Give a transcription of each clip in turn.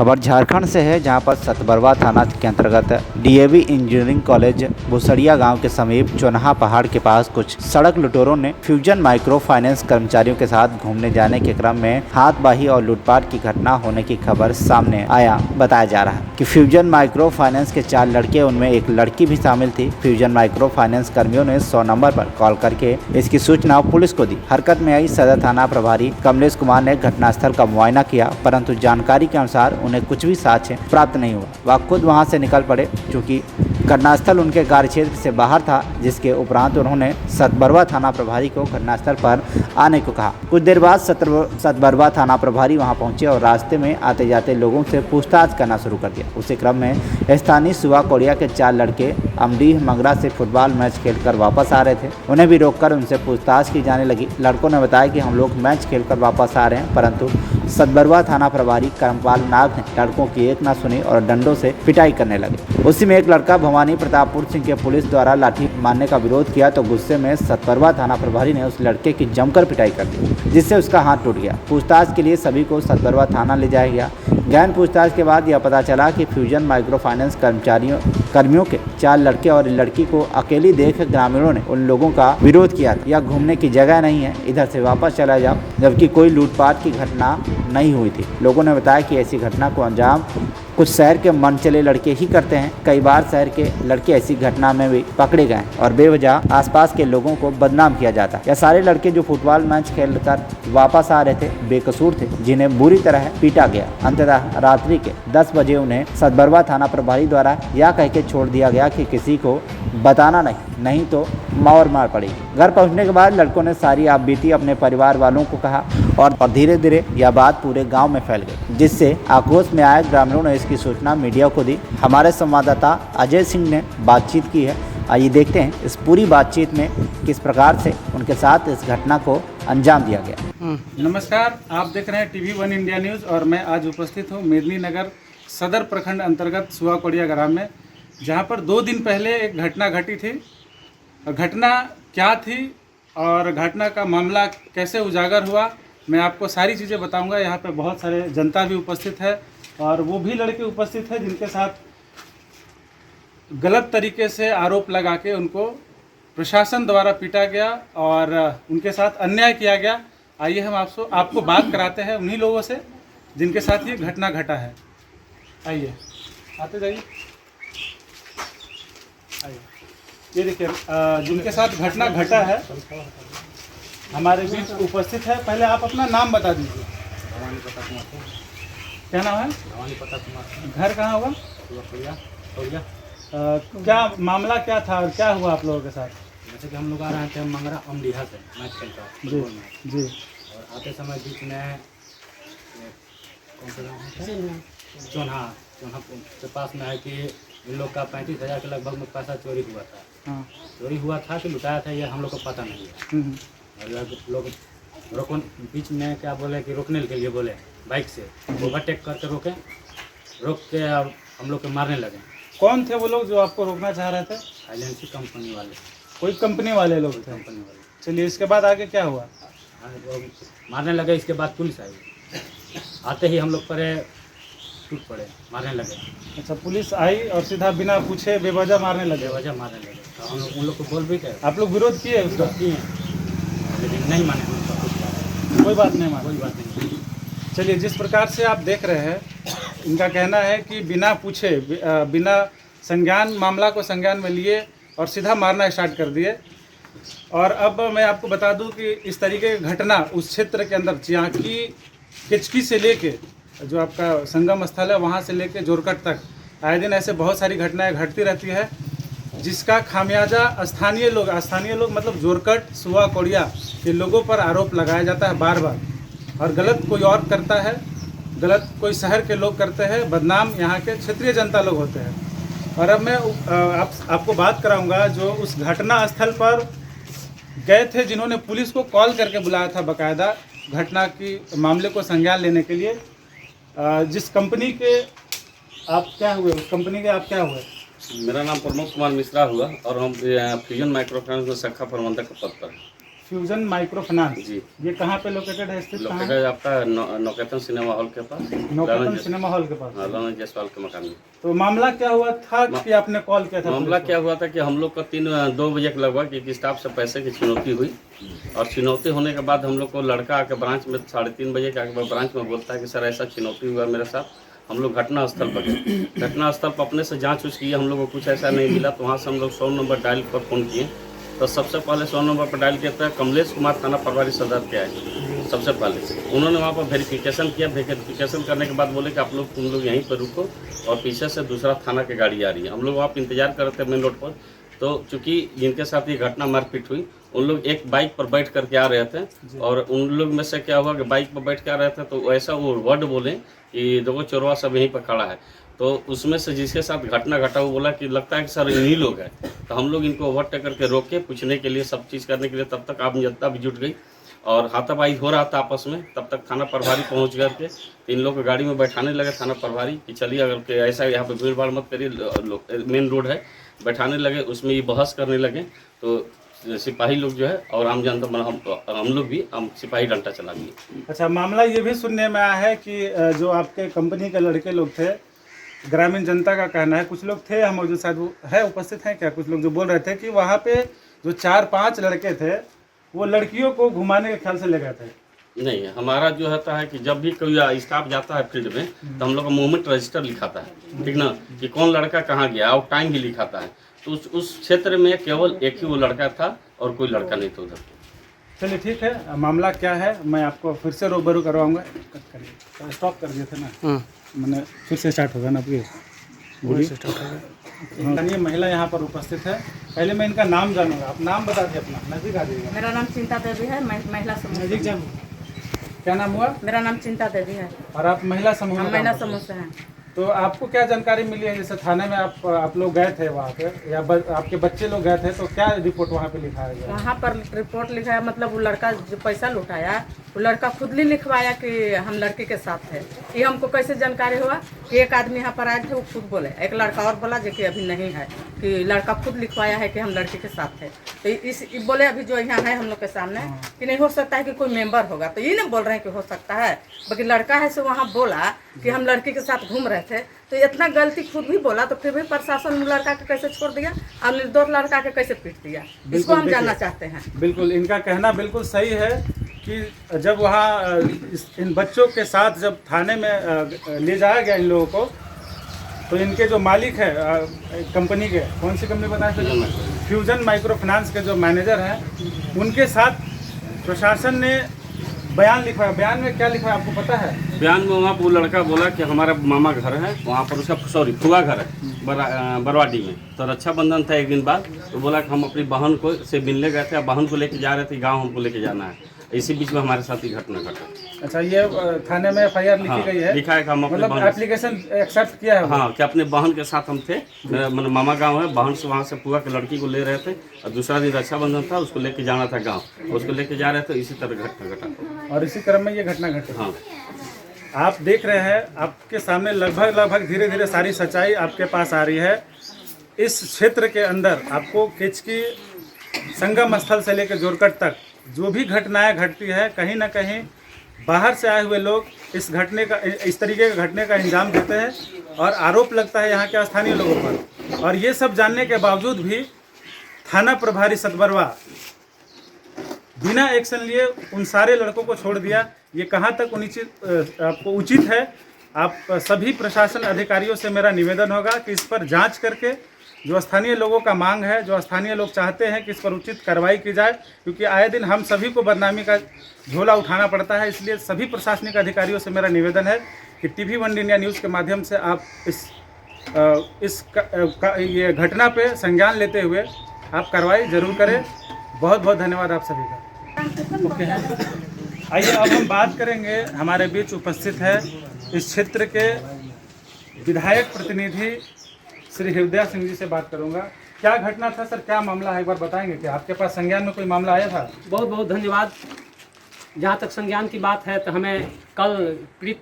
खबर झारखंड से है, जहां पर सतबरवा थाना के अंतर्गत डीएवी इंजीनियरिंग कॉलेज भुसड़िया गांव के समीप चोनहा पहाड़ के पास कुछ सड़क लुटेरों ने फ्यूजन माइक्रो फाइनेंस कर्मचारियों के साथ घूमने जाने के क्रम में हाथबाही और लूटपाट की घटना होने की खबर सामने आया। बताया जा रहा है कि फ्यूजन माइक्रो फाइनेंस के 4 लड़के, उनमें एक लड़की भी शामिल थी। फ्यूजन माइक्रो फाइनेंस कर्मियों ने 100 नंबर पर कॉल करके इसकी सूचना पुलिस को दी। हरकत में आई सदर थाना प्रभारी कमलेश कुमार ने घटनास्थल का मुआयना किया, परंतु जानकारी के अनुसार उन्हें कुछ भी साक्ष्य प्राप्त नहीं हुआ। वह खुद वहां से निकल पड़े, क्योंकि घटनास्थल उनके कार्यक्षेत्र से बाहर था। जिसके उपरांत उन्होंने सतबरवा थाना प्रभारी को घटनास्थल पर आने को कहा। कुछ देर बाद सतबरवा थाना प्रभारी वहां पहुंचे और रास्ते में आते जाते लोगों से पूछताछ करना शुरू कर दिया। उसी क्रम में स्थानीय सुवा कोड़िया के 4 लड़के अमडीह मंगरा से फुटबॉल मैच खेलकर वापस आ रहे थे। उन्हें भी रोककर उनसे पूछताछ की जाने लगी। लड़कों ने बताया कि हम लोग मैच खेलकर वापस आ रहे हैं, परंतु सतबरवा थाना प्रभारी करमपाल नाग ने लड़कों की एक ना सुनी और डंडों से पिटाई करने लगे। उसी में एक लड़का भवानी प्रतापपुर सिंह के पुलिस द्वारा लाठी मारने का विरोध किया, तो गुस्से में सतबरवा थाना प्रभारी ने उस लड़के की जमकर पिटाई कर दी, जिससे उसका हाथ टूट गया। पूछताछ के लिए सभी को सतबरवा थाना ले जाया गया। गहन पूछताछ के बाद यह पता चला कि फ्यूजन माइक्रो फाइनेंस कर्मियों के 4 लड़के और लड़की को अकेली देख ग्रामीणों ने उन लोगों का विरोध किया। यह घूमने की जगह नहीं है, इधर से वापस चला जाओ, जबकि कोई लूटपाट की घटना नहीं हुई थी। लोगों ने बताया कि ऐसी घटना को अंजाम कुछ शहर के मनचले लड़के ही करते हैं। कई बार शहर के लड़के ऐसी घटना में भी पकड़े गए और बेवजह आसपास के लोगों को बदनाम किया जाता है। यह सारे लड़के जो फुटबॉल मैच खेलकर वापस आ रहे थे, बेकसूर थे, जिन्हें बुरी तरह पीटा गया। अंततः रात्रि के 10 बजे उन्हें सतबरवा थाना प्रभारी द्वारा यह कह के छोड़ दिया गया कि किसी को बताना नहीं तो मार पड़ेगी। घर पहुंचने के बाद लड़कों ने सारी आप बीती अपने परिवार वालों को कहा और धीरे धीरे यह बात पूरे गांव में फैल गई, जिससे आक्रोश में आए ग्रामीणों ने इसकी सूचना मीडिया को दी। हमारे संवाददाता अजय सिंह ने बातचीत की है। आइए देखते हैं इस पूरी बातचीत में किस प्रकार से उनके साथ इस घटना को अंजाम दिया गया। नमस्कार, आप देख रहे हैं टीवी 1 इंडिया न्यूज़ और मैं आज उपस्थित हूँ मेदिनीनगर सदर प्रखंड अंतर्गत सुवा कोड़िया ग्राम में, जहाँ पर 2 दिन पहले एक घटना घटी थी। घटना क्या थी और घटना का मामला कैसे उजागर हुआ, मैं आपको सारी चीज़ें बताऊंगा। यहाँ पे बहुत सारे जनता भी उपस्थित है और वो भी लड़के उपस्थित हैं जिनके साथ गलत तरीके से आरोप लगा के उनको प्रशासन द्वारा पीटा गया और उनके साथ अन्याय किया गया। आइए हम आपको बात कराते हैं उन्हीं लोगों से जिनके साथ ये घटना घटा है। आइए, आते जाइए। आइए, ये देखिए जिनके साथ घटना घटा है हमारे बीच उपस्थित है। पहले आप अपना नाम बता दीजिए। भवानी प्रताप कुमार। क्या नाम है? भवानी प्रताप कुमार। घर कहाँ होगा? क्या मामला क्या था और क्या हुआ आप लोगों के साथ? जैसे कि हम लोग आ रहे थे मंगरा अमडीहा से मैच खेलता जी जी। और आते समय बीच में कौन सा गाँव है? चोन्हा के पास में है कि इन लोग का 35,000 के लगभग में पैसा चोरी हुआ था। हाँ। चोरी हुआ था कि लुटाया था, ये हम लोग को पता नहीं है। और लोग रोकन बीच में क्या बोले कि रोकने के लिए बोले, बाइक से ओवरटेक करके रोक के अब हम लोग को मारने लगे। कौन थे वो लोग जो आपको रोकना चाह रहे थे? फाइनेंसी कंपनी वाले। कोई कंपनी वाले लोग थे? कंपनी वाले। चलिए, इसके बाद आगे क्या हुआ? वो मारने लगे। इसके बाद पुलिस आई। आते ही हम लोग परे टूट पड़े, मारने लगे। अच्छा, पुलिस आई और सीधा बिना पूछे बेवजह मारने लगे? बेवजह मारने लगे। तो हम लोग उन लोग को बोल भी गए। आप लोग विरोध किए उसका? किए, लेकिन नहीं माने। कोई बात नहीं माने। कोई बात नहीं। चलिए, जिस प्रकार से आप देख रहे हैं, इनका कहना है कि बिना पूछे, बिना संज्ञान, मामला को संज्ञान में लिए और सीधा मारना स्टार्ट कर दिए। और अब मैं आपको बता दूं कि इस तरीके की घटना उस क्षेत्र के अंदर चियाकी केचकी से लेके जो आपका संगम स्थल है वहाँ से लेके जोरकट तक आए दिन ऐसे बहुत सारी घटनाएं घटती रहती है, जिसका खामियाजा स्थानीय लोग मतलब जोरकट सुवा कोड़िया के लोगों पर आरोप लगाया जाता है बार बार। और गलत कोई और करता है, गलत कोई शहर के लोग करते हैं, बदनाम यहाँ के क्षेत्रीय जनता लोग होते हैं। और अब मैं आपको बात कराऊंगा जो उस घटना स्थल पर गए थे, जिन्होंने पुलिस को कॉल करके बुलाया था बाकायदा घटना की मामले को संज्ञान लेने के लिए। जिस कंपनी के आप क्या हुए, उस कंपनी के आप क्या हुए? मेरा नाम प्रमोद कुमार मिश्रा हुआ और हम फ्यूजन माइक्रो फाइनेंस में शाखा प्रबंधक के पद पर हैं। फ्यूजन माइक्रो फाइनेंस, जी। ये कहाँ पे लोकेटेड है, स्थित कहाँ है? लोकेटेड आपका नौकेतन सिनेमा हॉल के पास, नौकेतन सिनेमा हॉल के पास। हाँ, ललन जायसवाल के मकान में। तो मामला क्या हुआ था कि आपने कॉल किया था? मामला पुलिस क्या हुआ था कि हम लोग का 2 बजे के लगभग एक स्टाफ से पैसे की छिनौती हुई, और छिनौती होने के बाद हम लोग को लड़का आके ब्रांच में 3:30 बजे के आके ब्रांच में बोलता है कि सर ऐसा छिनौती हुआ मेरे साथ। हम लोग घटना स्थल पर गए, घटना स्थल पर अपने से जाँच उच किए, हम लोग को कुछ ऐसा नहीं मिला। तो वहाँ से हम लोग 100 नंबर डायल पर फ़ोन किए। तो सबसे पहले 100 नंबर पर डायल किया था कमलेश कुमार थाना प्रभारी सदर के आए। सबसे पहले उन्होंने वहाँ पर वेरिफिकेशन किया। वेरिफिकेशन करने के बाद बोले कि आप लोग तुम लोग यहीं पर रुको, और पीछे से दूसरा थाना की गाड़ी आ रही है। हम लोग वहाँ पर इंतजार कर रहे थे मेन रोड पर। तो चूँकि जिनके साथ ये घटना मारपीट हुई, उन लोग एक बाइक पर बैठ करके आ रहे थे, और उन लोग में से क्या हुआ कि बाइक पर बैठ के आ रहे थे तो ऐसा वो वर्ड बोले कि देखो चोरवा सब यहीं पर खड़ा है। तो उसमें से जिसके साथ घटना घटा वो बोला कि लगता है कि सर इन्हीं लोग हैं। तो हम लोग इनको ओवरटेक करके रोके, पूछने के लिए, सब चीज़ करने के लिए। तब तक आम जनता भी जुट गई और हाथापाई हो रहा था आपस में। तब तक थाना प्रभारी पहुंच करके 3 लोग को गाड़ी में बैठाने लगे थाना प्रभारी कि चलिए अगर के ऐसा यहाँ पे भीड़ भाड़ मत करिए, मेन रोड है, बैठाने लगे। उसमें ये बहस करने लगे तो सिपाही लोग जो है और आम जनता हम लोग भी सिपाही डंडा चला दिए। अच्छा, मामला ये भी सुनने में आया है कि जो आपके कंपनी के लड़के लोग थे, ग्रामीण जनता का कहना है, कुछ लोग थे हम जो शायद वो है उपस्थित हैं क्या, कुछ लोग जो बोल रहे थे कि वहाँ पे जो 4-5 लड़के थे वो लड़कियों को घुमाने के ख्याल से ले गए थे। नहीं, हमारा जो होता है कि जब भी कोई स्टाफ जाता है फील्ड में तो हम लोग का मूवमेंट रजिस्टर लिखाता है, ठीक ना, कि कौन लड़का कहाँ गया और टाइम भी लिखाता है। तो उस क्षेत्र में केवल एक ही वो लड़का था और कोई लड़का नहीं था उधर। चलिए ठीक है, मामला क्या है मैं आपको फिर से रूबरू करवाऊंगा। कट करिए, स्टॉप कर दिए थे ना, मैंने फिर से स्टार्ट होगा ना आपकी ये महिला यहाँ पर उपस्थित है। पहले मैं इनका नाम जानूंगा, आप नाम बता दिए अपना, नजदीक आ जाइएगा। मेरा नाम चिंता देवी है, मैं महिला समूह। नजदीक जान, क्या नाम हुआ? मेरा नाम चिंता देवी है। और आप महिला समूह हम में महिला काम करते समूह हैं। से हैं। तो आपको क्या जानकारी मिली है, जैसे थाने में आप लोग गए थे वहाँ पे, या आपके बच्चे लोग गए थे, तो क्या रिपोर्ट वहाँ पे लिखाया गया? वहाँ पर रिपोर्ट लिखा है, मतलब वो लड़का जो पैसा लुटाया वो लड़का खुद ही लिखवाया कि हम लड़की के साथ थे। ये हमको कैसे जानकारी हुआ कि एक आदमी यहाँ पर आए थे, वो खुद बोले, एक लड़का और बोला जो कि अभी नहीं है, कि लड़का खुद लिखवाया है कि हम लड़की के साथ थे। तो इस बोले अभी जो यहाँ है हम लोग के सामने कि नहीं हो सकता है कि कोई मेंबर होगा, तो ये नहीं बोल रहे हैं कि हो सकता है, बाकी लड़का है से वहाँ बोला कि हम लड़की के साथ घूम रहे थे। तो इतना गलती खुद भी बोला, तो फिर भी प्रशासन लड़का के कैसे छोड़ दिया और निर्दोष लड़का के कैसे पीट दिया, इसको हम जानना चाहते हैं। बिल्कुल, इनका कहना बिल्कुल सही है कि जब वहाँ इन बच्चों के साथ जब थाने में ले जाया गया इन लोगों को, तो इनके जो मालिक है कंपनी के, कौन सी कंपनी बताया थे, फ्यूजन माइक्रो फाइनेंस के जो मैनेजर हैं, उनके साथ प्रशासन ने बयान लिखवाया। बयान में क्या लिखा है आपको पता है? बयान में वहाँ वो लड़का बोला कि हमारा मामा घर है वहाँ पर, उसका फुआ घर है बरवाडी में। तो रक्षाबंधन था एक दिन बाद, तो बोला कि हम अपनी बहन को से मिलने गए थे, बहन को लेके जा रहे थे गांव, हमको लेके जाना है। इसी बीच में हमारे साथ ही घटना घटा। अच्छा, ये थाने में FIR लिखी गई है, लिखा है कि हम अपने मतलब एप्लीकेशन एक्सेप्ट किया है? हाँ, कि अपने बहन के साथ हम थे, मेरा मामा गांव है, बहन से वहाँ से फुआ के लड़की को ले रहे थे, और दूसरा दिन रक्षाबंधन था, उसको लेके जाना था गाँव, उसको लेके जा रहे थे, इसी तरह घटना घटा। और इसी क्रम में ये घटना घटी। हाँ, आप देख रहे हैं, आपके सामने लगभग धीरे धीरे सारी सच्चाई आपके पास आ रही है। इस क्षेत्र के अंदर आपको केचकी संगम स्थल से लेकर जोरकट तक जो भी घटनाएं घटती है, कहीं ना कहीं बाहर से आए हुए लोग इस तरीके के घटने का अंजाम देते हैं, और आरोप लगता है यहाँ के स्थानीय लोगों पर। और ये सब जानने के बावजूद भी थाना प्रभारी सतबरवा बिना एक्शन लिए उन सारे लड़कों को छोड़ दिया। ये कहाँ तक आपको उचित है? आप सभी प्रशासन अधिकारियों से मेरा निवेदन होगा कि इस पर जांच करके, जो स्थानीय लोगों का मांग है, जो स्थानीय लोग चाहते हैं कि इस पर उचित कार्रवाई की जाए, क्योंकि आए दिन हम सभी को बदनामी का झोला उठाना पड़ता है। इसलिए सभी प्रशासनिक अधिकारियों से मेरा निवेदन है कि TV1 इंडिया न्यूज़ के माध्यम से आप ये घटना पे संज्ञान लेते हुए आप कार्रवाई जरूर करें। बहुत बहुत धन्यवाद आप सभी का। ओके, आइए अब हम बात करेंगे, हमारे बीच उपस्थित है इस क्षेत्र के विधायक प्रतिनिधि श्री हृदय सिंह जी से बात करूंगा। क्या घटना था सर, क्या मामला है, एक बार बताएंगे? क्या आपके पास संज्ञान में कोई मामला आया था? बहुत बहुत धन्यवाद। जहाँ तक संज्ञान की बात है तो हमें कल पीड़ित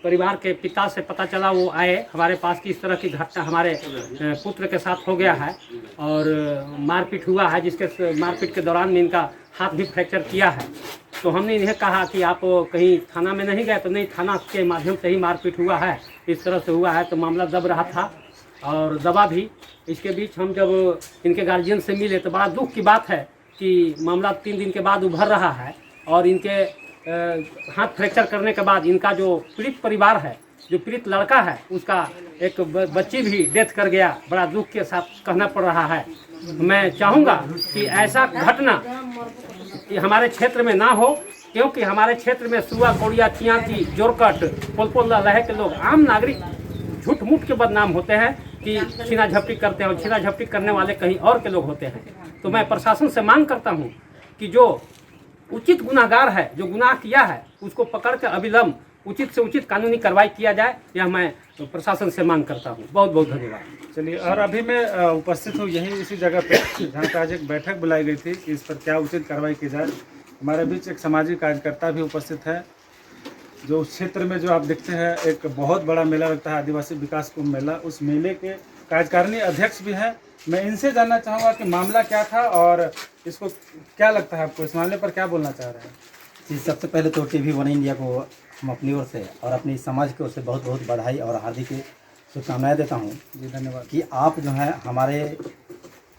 परिवार के पिता से पता चला, वो आए हमारे पास कि इस तरह की घटना हमारे पुत्र के साथ हो गया है और मारपीट हुआ है, जिसके मारपीट के दौरान में इनका हाथ भी फ्रैक्चर किया है। तो हमने इन्हें कहा कि आप कहीं थाना में नहीं गए, तो नहीं, थाना के माध्यम से ही मारपीट हुआ है, इस तरह से हुआ है। तो मामला दब रहा था और दबा भी। इसके बीच हम जब इनके गार्जियन से मिले तो बड़ा दुख की बात है कि मामला 3 दिन के बाद उभर रहा है और इनके हाथ फ्रैक्चर करने के बाद इनका जो पीड़ित परिवार है, जो पीड़ित लड़का है, उसका एक बच्ची भी डेथ कर गया। बड़ा दुख के साथ कहना पड़ रहा है। मैं चाहूँगा कि ऐसा घटना कि हमारे क्षेत्र में ना हो, क्योंकि हमारे क्षेत्र में सुआ, कोड़िया, चियांकी, जोरकट, पोलपोल लहे के लोग, आम नागरिक झूठ मूठ के बदनाम होते हैं कि छीना झपटी करते हैं और छीना झपटी करने वाले कहीं और के लोग होते हैं। तो मैं प्रशासन से मांग करता हूँ कि जो उचित गुनाहगार है, जो गुनाह किया है, उसको पकड़ कर अविलंब उचित से उचित कानूनी कार्रवाई किया जाए, यह मैं प्रशासन से मांग करता हूँ। बहुत बहुत धन्यवाद। चलिए, और अभी मैं उपस्थित हूँ यहीं इसी जगह पे जहाँ पे आज एक बैठक बुलाई गई थी कि इस पर क्या उचित कार्रवाई की जाए। हमारे बीच एक सामाजिक कार्यकर्ता भी उपस्थित है, जो उस क्षेत्र में जो आप देखते हैं एक बहुत बड़ा मेला लगता है, आदिवासी विकास कुंभ मेला, उस मेले के कार्यकारिणी अध्यक्ष भी हैं। मैं इनसे जानना चाहूँगा कि मामला क्या था और इसको क्या लगता है आपको, इस मामले पर क्या बोलना चाह रहे हैं? जी, सबसे पहले तो टीवी वन इंडिया को हम अपनी ओर से और अपनी समाज की ओर से बहुत बहुत बधाई और हार्दिक शुभकामनाएं देता हूं। जी धन्यवाद। कि आप जो है हमारे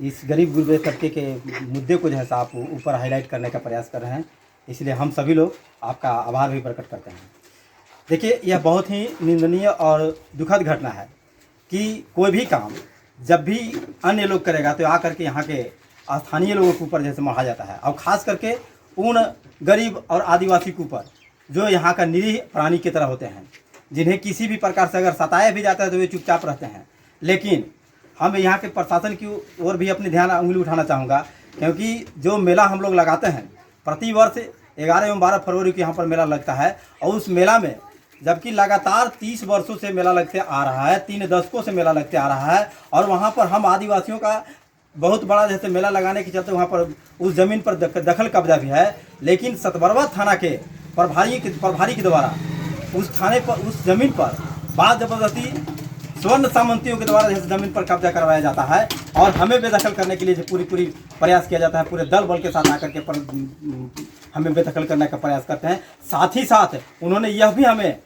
इस गरीब गुरबे तबके के मुद्दे को जो है आप ऊपर हाईलाइट करने का प्रयास कर रहे हैं, इसलिए हम सभी लोग आपका आभार भी प्रकट करते हैं। देखिए, यह बहुत ही निंदनीय और दुखद घटना है कि कोई भी काम जब भी अन्य लोग करेगा तो आकर के यहाँ के स्थानीय लोगों के ऊपर जैसे मढ़ा जाता है, और ख़ास करके उन गरीब और आदिवासी के ऊपर जो यहाँ का निरीह प्राणी की तरह होते हैं, जिन्हें किसी भी प्रकार से अगर सताया भी जाता है तो वे चुपचाप रहते हैं। लेकिन हम यहाँ के प्रशासन की ओर भी अपनी ध्यान उंगली उठाना चाहूँगा, क्योंकि जो मेला हम लोग लगाते हैं प्रति वर्ष 11 एवं 12 फरवरी को यहाँ पर मेला लगता है, और उस मेला में जबकि लगातार 30 वर्षों से मेला लगते आ रहा है, 3 दशकों से मेला लगते आ रहा है, और वहाँ पर हम आदिवासियों का बहुत बड़ा जैसे मेला लगाने के चलते वहाँ पर उस ज़मीन पर दखल कब्जा भी है। लेकिन सतबरवा थाना के प्रभारी के द्वारा उस थाने पर, उस ज़मीन पर बाद ज़बरदस्ती स्वर्ण सामंतियों के द्वारा जैसे ज़मीन पर कब्जा करवाया जाता है और हमें बेदखल करने के लिए जो पूरी प्रयास किया जाता है, पूरे दल बल के साथ आकर के हमें बेदखल करने का प्रयास करते हैं। साथ ही साथ उन्होंने यह भी हमें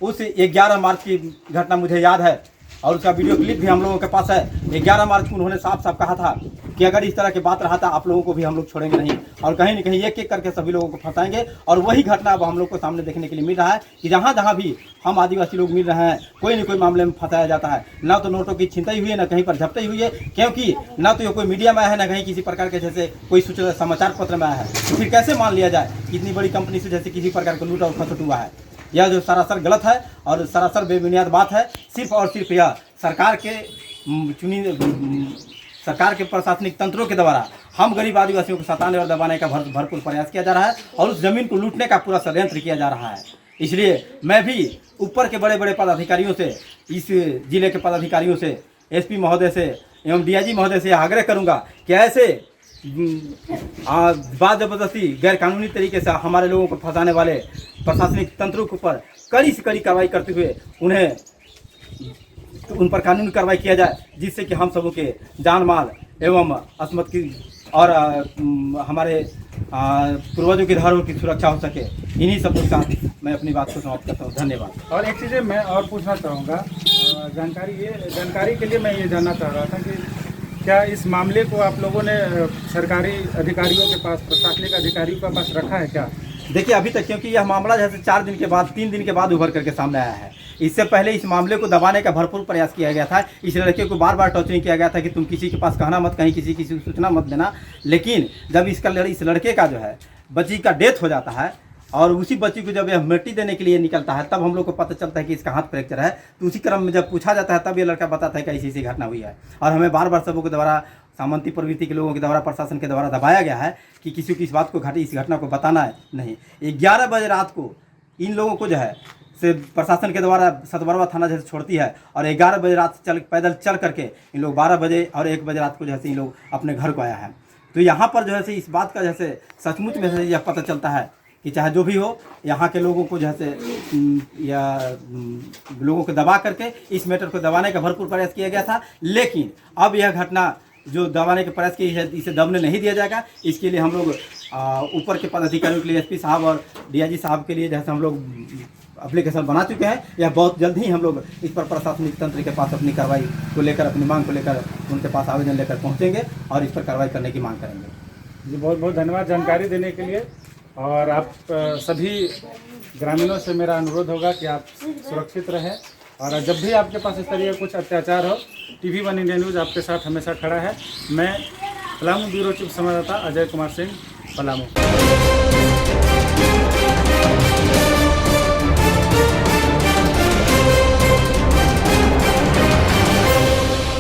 उस 11 मार्च की घटना मुझे याद है और उसका वीडियो क्लिप भी हम लोगों के पास है। 11 मार्च को उन्होंने साफ साफ कहा था कि अगर इस तरह की बात रहा था आप लोगों को भी हम लोग छोड़ेंगे नहीं, और कहीं न कहीं एक एक करके सभी लोगों को फंसाएंगे। और वही घटना अब हम लोग को सामने देखने के लिए मिल रहा है कि जहाँ जहाँ भी हम आदिवासी लोग मिल रहे हैं, कोई न कोई मामले में फंसाया जाता है। ना तो नोटों की छिनताई हुई है, ना कहीं पर झपटाई हुई है, क्योंकि ना तो ये कोई मीडिया में आया है, ना कहीं किसी प्रकार के जैसे कोई सूचना समाचार पत्र में आया है। तो फिर कैसे मान लिया जाए कि इतनी बड़ी कंपनी से जैसे किसी प्रकार का लूट और खसट हुआ है? यह जो सरासर गलत है और सरासर बेबुनियाद बात है। सिर्फ और सिर्फ यह सरकार के प्रशासनिक तंत्रों के द्वारा हम गरीब आदिवासियों को सताने और दबाने का भरपूर प्रयास किया जा रहा है और उस जमीन को लूटने का पूरा षड्यंत्र किया जा रहा है। इसलिए मैं भी ऊपर के बड़े बड़े पदाधिकारियों से, इस जिले के पदाधिकारियों से, एसपी महोदय से एवं डीआईजी महोदय से आग्रह करूंगा कि ऐसे बाद ज़बरदस्ती गैरकानूनी तरीके से हमारे लोगों को फंसाने वाले प्रशासनिक तंत्रों के ऊपर कड़ी से कड़ी कार्रवाई करते हुए उन पर कानूनी कार्रवाई किया जाए, जिससे कि हम सबों के जान माल एवं अस्मत की और हमारे पूर्वजों की धरोहर की सुरक्षा हो सके। इन्हीं सब के साथ मैं अपनी बात को समाप्त करता हूँ। धन्यवाद। और एक चीज़ें मैं और पूछना चाहूँगा, जानकारी के लिए मैं ये जानना चाह रहा था कि क्या इस मामले को आप लोगों ने सरकारी अधिकारियों के पास, प्रशासनिक अधिकारियों के पास रखा है क्या? देखिए, अभी तक क्योंकि यह मामला जैसे 4 दिन के बाद, 3 दिन के बाद उभर करके सामने आया है। इससे पहले इस मामले को दबाने का भरपूर प्रयास किया गया था। इस लड़के को बार बार टॉर्चरिंग किया गया था कि तुम किसी के पास कहना मत, कहीं किसी की सूचना मत देना। लेकिन जब इस लड़के का जो है बच्ची का डेथ हो जाता है और उसी बच्ची को जब यह मिट्टी देने के लिए निकलता है, तब हम लोग को पता चलता है कि इसका हाथ फ्रैक्चर है। तो उसी क्रम में जब पूछा जाता है तब ये लड़का बताता है कि ऐसी ऐसी घटना हुई है। और हमें बार बार सबों के द्वारा, सामंती प्रवृत्ति के लोगों के द्वारा, प्रशासन के द्वारा दबाया गया है कि किसी को इस बात को इस घटना को बताना है नहीं। 11 बजे रात को इन लोगों को जो है से प्रशासन के द्वारा सतबरवा थाना जैसे छोड़ती है और 11 बजे रात पैदल चल करके इन लोग 12 बजे और 1 बजे रात को जैसे इन लोग अपने घर को आया है। तो यहाँ पर जो है इस बात का जैसे सचमुच में यह पता चलता है कि चाहे जो भी हो यहाँ के लोगों को जैसे या लोगों को दबा करके इस मैटर को दबाने का भरपूर प्रयास किया गया था, लेकिन अब यह घटना जो दबाने का प्रयास की है इसे दबने नहीं दिया जाएगा। इसके लिए हम लोग ऊपर के पदाधिकारियों के लिए एसपी साहब और डीआईजी साहब के लिए जैसे हम लोग एप्लीकेशन बना चुके हैं, या बहुत जल्द ही हम लोग इस पर प्रशासनिक तंत्र के पास अपनी कार्रवाई को लेकर, अपनी मांग को लेकर उनके पास आवेदन लेकर पहुँचेंगे और इस पर कार्रवाई करने की मांग करेंगे। जी बहुत बहुत धन्यवाद जानकारी देने के लिए। और आप सभी ग्रामीणों से मेरा अनुरोध होगा कि आप सुरक्षित रहें, और जब भी आपके पास इस तरह कुछ अत्याचार हो, TV1 इंडिया न्यूज़ आपके साथ हमेशा खड़ा है। मैं पलामू ब्यूरो चीफ संवाददाता अजय कुमार सिंह, पलामू।